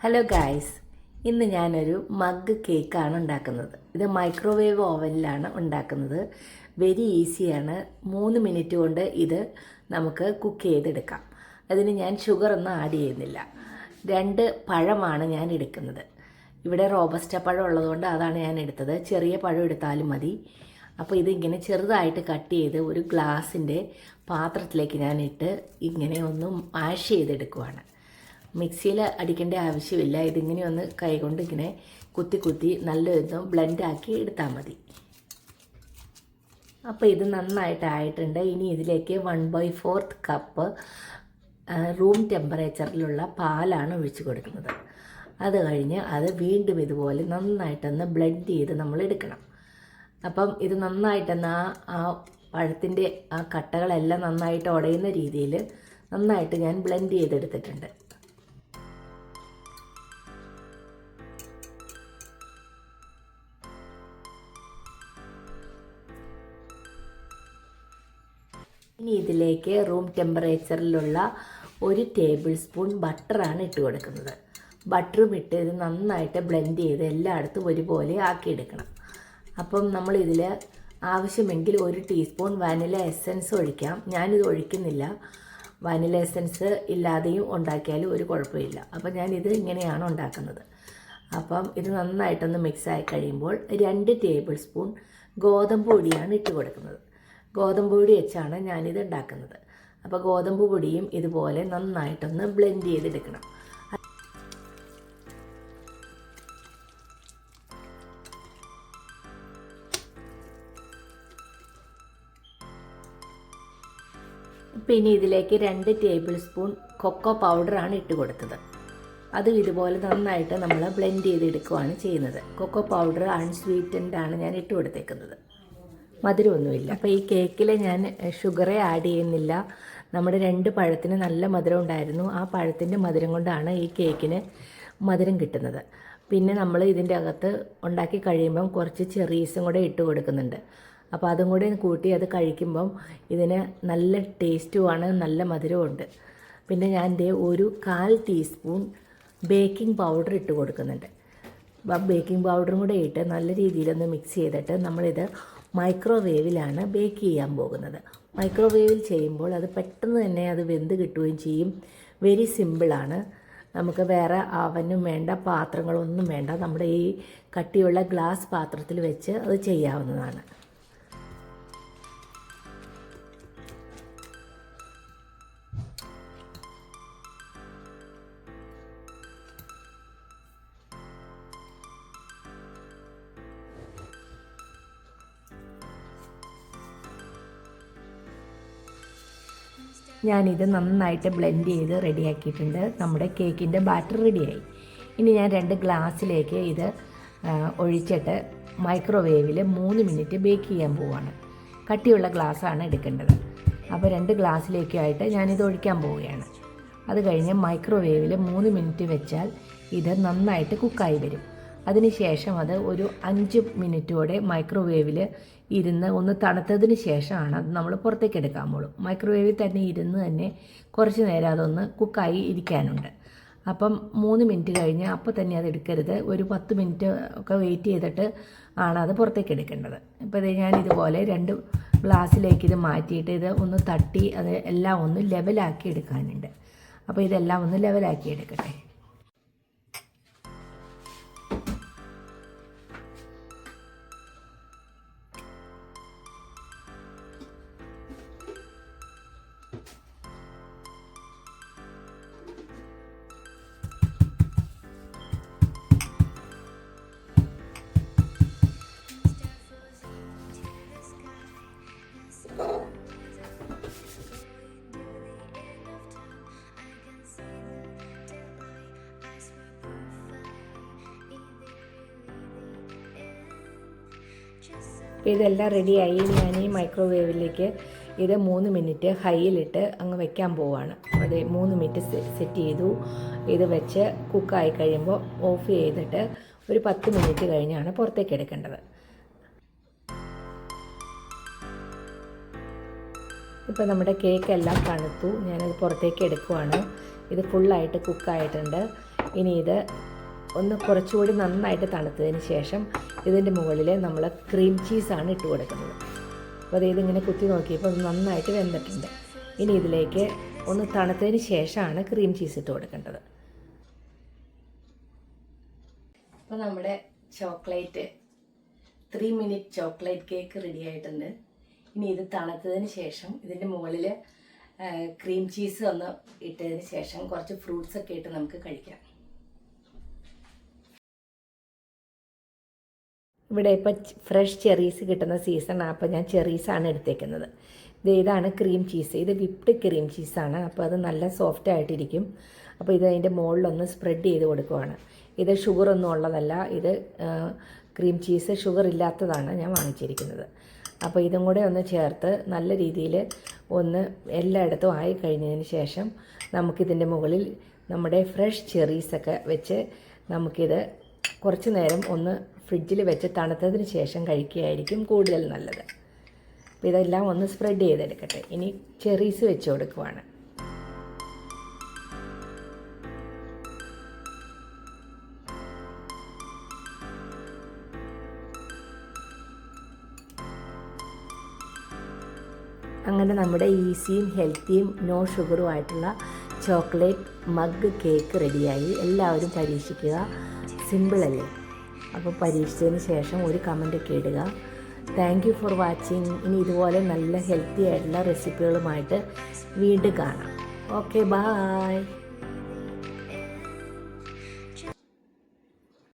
Hello guys, ഇന്ന് ഞാനൊരു mug കേക്കാണ് ഉണ്ടാക്കുന്നത്. ഇത് മൈക്രോവേവ് ഓവനിലാണ് ഉണ്ടാക്കുന്നത്. വെരി ഈസിയാണ്. 3 മിനിറ്റ് കൊണ്ട് ഇത് നമുക്ക് കുക്ക് ചെയ്തെടുക്കാം. അതിന് ഞാൻ ഷുഗറൊന്നും ആഡ് ചെയ്യുന്നില്ല. 2 പഴമാണ് ഞാൻ എടുക്കുന്നത്. ഇവിടെ റോബസ്റ്റ പഴം ഉള്ളതുകൊണ്ട് അതാണ് ഞാൻ എടുത്തത്. ചെറിയ പഴം എടുത്താലും മതി. അപ്പോൾ ഇതിങ്ങനെ ചെറുതായിട്ട് കട്ട് ചെയ്ത് ഒരു ഗ്ലാസിൻ്റെ പാത്രത്തിലേക്ക് ഞാനിട്ട് ഇങ്ങനെ ഒന്ന് മാഷ് ചെയ്തെടുക്കുവാണ്. മിക്സിയിൽ അടിക്കേണ്ട ആവശ്യമില്ല. ഇതിങ്ങനെ ഒന്ന് കൈകൊണ്ട് ഇങ്ങനെ കുത്തി കുത്തി നല്ലൊന്നും ബ്ലെൻഡാക്കി എടുത്താൽ മതി. അപ്പോൾ ഇത് നന്നായിട്ടായിട്ടുണ്ട്. ഇനി ഇതിലേക്ക് 1/4 കപ്പ് റൂം ടെമ്പറേച്ചറിലുള്ള പാലാണ് ഒഴിച്ച് കൊടുക്കുന്നത്. അത് കഴിഞ്ഞ് അത് വീണ്ടും ഇതുപോലെ നന്നായിട്ടൊന്ന് ബ്ലെൻഡ് ചെയ്ത് നമ്മൾ എടുക്കണം. അപ്പം ഇത് നന്നായിട്ടൊന്ന് ആ പഴത്തിൻ്റെ ആ കട്ടകളെല്ലാം നന്നായിട്ട് ഉടയുന്ന രീതിയിൽ നന്നായിട്ട് ഞാൻ ബ്ലെൻഡ് ചെയ്തെടുത്തിട്ടുണ്ട്. ഇനി ഇതിലേക്ക് റൂം ടെമ്പറേച്ചറിലുള്ള 1 ടേബിൾ സ്പൂൺ ബട്ടറാണ് ഇട്ട് കൊടുക്കുന്നത്. ബട്ടറും ഇട്ട് ഇത് നന്നായിട്ട് ബ്ലെൻഡ് ചെയ്ത് എല്ലായിടത്തും ഒരുപോലെ ആക്കിയെടുക്കണം. അപ്പം നമ്മളിതിൽ ആവശ്യമെങ്കിൽ 1 ടീസ്പൂൺ വാനില എസൻസ് ഒഴിക്കാം. ഞാനിത് ഒഴിക്കുന്നില്ല. വാനില എസൻസ് ഇല്ലാതെയും ഉണ്ടാക്കിയാലും ഒരു കുഴപ്പമില്ല. അപ്പം ഞാനിത് ഇങ്ങനെയാണ് ഉണ്ടാക്കുന്നത്. അപ്പം ഇത് നന്നായിട്ടൊന്ന് മിക്സായി കഴിയുമ്പോൾ 2 ടേബിൾ സ്പൂൺ ഗോതമ്പ് പൊടിയാണ് ഇട്ട് കൊടുക്കുന്നത്. ഗോതമ്പ് പൊടി വെച്ചാണ് ഞാനിത് ഉണ്ടാക്കുന്നത്. അപ്പോൾ ഗോതമ്പ് പൊടിയും ഇതുപോലെ നന്നായിട്ടൊന്ന് ബ്ലെൻഡ് ചെയ്തെടുക്കണം. പിന്നെ ഇതിലേക്ക് 2 ടേബിൾ സ്പൂൺ കൊക്കോ പൗഡറാണ് ഇട്ട് കൊടുത്തത്. അതും ഇതുപോലെ നന്നായിട്ട് നമ്മൾ ബ്ലെൻഡ് ചെയ്തെടുക്കുകയാണ് ചെയ്യുന്നത്. കൊക്കോ പൗഡർ അൺസ്വീറ്റൻഡ് ആണ് ഞാൻ ഇട്ട് കൊടുത്തേക്കുന്നത്. മധുരമൊന്നുമില്ല. അപ്പോൾ ഈ കേക്കിൽ ഞാൻ ഷുഗറേ ആഡ് ചെയ്യുന്നില്ല. നമ്മുടെ 2 പഴത്തിന് നല്ല മധുരം ഉണ്ടായിരുന്നു. ആ പഴത്തിൻ്റെ മധുരം കൊണ്ടാണ് ഈ കേക്കിന് മധുരം കിട്ടുന്നത്. പിന്നെ നമ്മൾ ഇതിൻ്റെ അകത്ത് ഉണ്ടാക്കി കഴിയുമ്പം കുറച്ച് ചെറീസും കൂടെ ഇട്ട് കൊടുക്കുന്നുണ്ട്. അപ്പോൾ അതും കൂടെ കൂട്ടി അത് കഴിക്കുമ്പം ഇതിന് നല്ല ടേസ്റ്റുമാണ്, നല്ല മധുരമുണ്ട്. പിന്നെ ഞാൻ ദേ 1/4 ടീസ്പൂൺ ബേക്കിംഗ് പൗഡർ ഇട്ട് കൊടുക്കുന്നുണ്ട്. ബേക്കിംഗ് പൗഡറും കൂടെ ഇട്ട് നല്ല രീതിയിലൊന്ന് മിക്സ് ചെയ്തിട്ട് നമ്മളിത് മൈക്രോവേവിലാണ് ബേക്ക് ചെയ്യാൻ പോകുന്നത്. മൈക്രോവേവിൽ ചെയ്യുമ്പോൾ അത് പെട്ടെന്ന് തന്നെ അത് വെന്ത് കിട്ടുകയും ചെയ്യും. വെരി സിമ്പിളാണ്. നമുക്ക് വേറെ അവനും വേണ്ട, പാത്രങ്ങളൊന്നും വേണ്ട. നമ്മുടെ ഈ കട്ടിയുള്ള ഗ്ലാസ് പാത്രത്തിൽ വെച്ച് അത് ചെയ്യാവുന്നതാണ്. ഞാനിത് നന്നായിട്ട് ബ്ലെൻഡ് ചെയ്ത് റെഡിയാക്കിയിട്ടുണ്ട്. നമ്മുടെ കേക്കിൻ്റെ ബാറ്റർ റെഡിയായി. ഇനി ഞാൻ 2 ഗ്ലാസ്സിലേക്ക് ഇത് ഒഴിച്ചിട്ട് മൈക്രോവേവിൽ 3 മിനിറ്റ് ബേക്ക് ചെയ്യാൻ പോവുകയാണ്. കട്ടിയുള്ള ഗ്ലാസ്സാണ് എടുക്കേണ്ടത്. അപ്പോൾ 2 ഗ്ലാസ്സിലേക്കായിട്ട് ഞാനിത് ഒഴിക്കാൻ പോവുകയാണ്. അത് കഴിഞ്ഞ് മൈക്രോവേവിൽ 3 മിനിറ്റ് വെച്ചാൽ ഇത് നന്നായിട്ട് കുക്കായി വരും. അതിനുശേഷം അത് ഒരു 5 മിനിറ്റോടെ മൈക്രോവേവിൽ ഇരുന്ന് ഒന്ന് തണുത്തതിന് ശേഷമാണ് അത് നമ്മൾ പുറത്തേക്ക് എടുക്കാൻ പോകും. മൈക്രോവേവിൽ തന്നെ ഇരുന്ന് തന്നെ കുറച്ച് നേരം അതൊന്ന് കുക്കായി ഇരിക്കാനുണ്ട്. അപ്പം 3 മിനിറ്റ് കഴിഞ്ഞ് അപ്പോൾ തന്നെ അത് എടുക്കരുത്. ഒരു 10 മിനിറ്റ് ഒക്കെ വെയിറ്റ് ചെയ്തിട്ട് ആണ് അത് പുറത്തേക്ക് എടുക്കേണ്ടത്. ഇപ്പോൾ ഇത് ഞാൻ ഇതുപോലെ 2 ഗ്ലാസ്സിലേക്ക് ഇത് മാറ്റിയിട്ട് ഇത് ഒന്ന് തട്ടി അത് എല്ലാം ഒന്ന് ലെവലാക്കി എടുക്കാനുണ്ട്. അപ്പോൾ ഇതെല്ലാം ഒന്ന് ലെവലാക്കി എടുക്കട്ടെ. അപ്പോൾ ഇതെല്ലാം റെഡിയായി. ഞാൻ ഈ മൈക്രോവേവിലേക്ക് ഇത് 3 മിനിറ്റ് ഹൈയിലിട്ട് അങ്ങ് വെക്കാൻ പോവുകയാണ്. അത് 3 മിനിറ്റ് സെറ്റ് ചെയ്തു. ഇത് വെച്ച് കുക്കായി കഴിയുമ്പോൾ ഓഫ് ചെയ്തിട്ട് ഒരു 10 മിനിറ്റ് കഴിഞ്ഞാണ് പുറത്തേക്ക് എടുക്കേണ്ടത്. ഇപ്പോൾ നമ്മുടെ കേക്കെല്ലാം തണുത്തു. ഞാനത് പുറത്തേക്ക് എടുക്കുവാണ്. ഇത് ഫുള്ളായിട്ട് കുക്കായിട്ടുണ്ട്. ഇനി ഇത് ഒന്ന് കുറച്ചുകൂടി നന്നായിട്ട് തണുത്തതിന് ശേഷം ഇതിൻ്റെ മുകളിൽ നമ്മൾ ക്രീം ചീസാണ് ഇട്ട് കൊടുക്കുന്നത്. അപ്പോൾ ഇതിങ്ങനെ കുത്തി നോക്കിയപ്പോൾ നന്നായിട്ട് വെന്തിട്ടുണ്ട്. ഇനി ഇതിലേക്ക് ഒന്ന് തണുത്തതിന് ശേഷമാണ് ക്രീം ചീസ് ഇട്ട് കൊടുക്കേണ്ടത്. അപ്പോൾ നമ്മുടെ chocolate 3 minute chocolate cake ready ആയിട്ടുണ്ട്. ഇനി ഇത് തണുത്തതിന് ശേഷം ഇതിൻ്റെ മുകളിൽ ക്രീം ചീസ് ഒന്ന് ഇട്ടതിന് ശേഷം കുറച്ച് ഫ്രൂട്ട്സൊക്കെ ഇട്ട് നമുക്ക് കഴിക്കാം. ഇവിടെ ഇപ്പോൾ ഫ്രഷ് ചെറീസ് കിട്ടുന്ന സീസണാണ്. അപ്പോൾ ഞാൻ ചെറീസാണ് എടുത്തേക്കുന്നത്. ഇതാണ് ക്രീം ചീസ്. ഇത് വിപ്ഡ് ക്രീം ചീസാണ്. അപ്പോൾ അത് നല്ല സോഫ്റ്റ് ആയിട്ടിരിക്കും. അപ്പോൾ ഇത് അതിൻ്റെ മുകളിലൊന്ന് സ്പ്രെഡ് ചെയ്ത് കൊടുക്കുവാണ്. ഇത് ഷുഗറൊന്നും ഉള്ളതല്ല. ഇത് ക്രീം ചീസ് ഷുഗർ ഇല്ലാത്തതാണ് ഞാൻ വാങ്ങിച്ചിരിക്കുന്നത്. അപ്പോൾ ഇതും കൂടെ ഒന്ന് ചേർത്ത് നല്ല രീതിയിൽ ഒന്ന് എല്ലായിടത്തും ആയി കഴിഞ്ഞതിന് ശേഷം നമുക്കിതിൻ്റെ മുകളിൽ നമ്മുടെ ഫ്രഷ് ചെറീസൊക്കെ വെച്ച് നമുക്കിത് കുറച്ച് നേരം ഒന്ന് ഫ്രിഡ്ജിൽ വെച്ച് തണുത്തതിന് ശേഷം കഴിക്കുകയായിരിക്കും കൂടുതൽ നല്ലത്. അപ്പോൾ ഇതെല്ലാം ഒന്ന് സ്പ്രെഡ് ചെയ്തെടുക്കട്ടെ. ഇനി ചെറീസ് വെച്ച് കൊടുക്കുവാണ്. അങ്ങനെ നമ്മുടെ ഈസിയും ഹെൽത്തിയും നോ ഷുഗറുമായിട്ടുള്ള ചോക്ലേറ്റ് മഗ് കേക്ക് റെഡിയായി. എല്ലാവരും പരീക്ഷിക്കുക. സിമ്പിളല്ലേ? അപ്പോൾ പരീക്ഷിച്ചതിന് ശേഷം ഒരു കമൻ്റൊക്കെ ഇടുക. Thank you for watching. ഇനി ഇതുപോലെ നല്ല ഹെൽത്തി ആയിട്ടുള്ള റെസിപ്പികളുമായിട്ട് വീണ്ടും കാണാം. Okay, bye.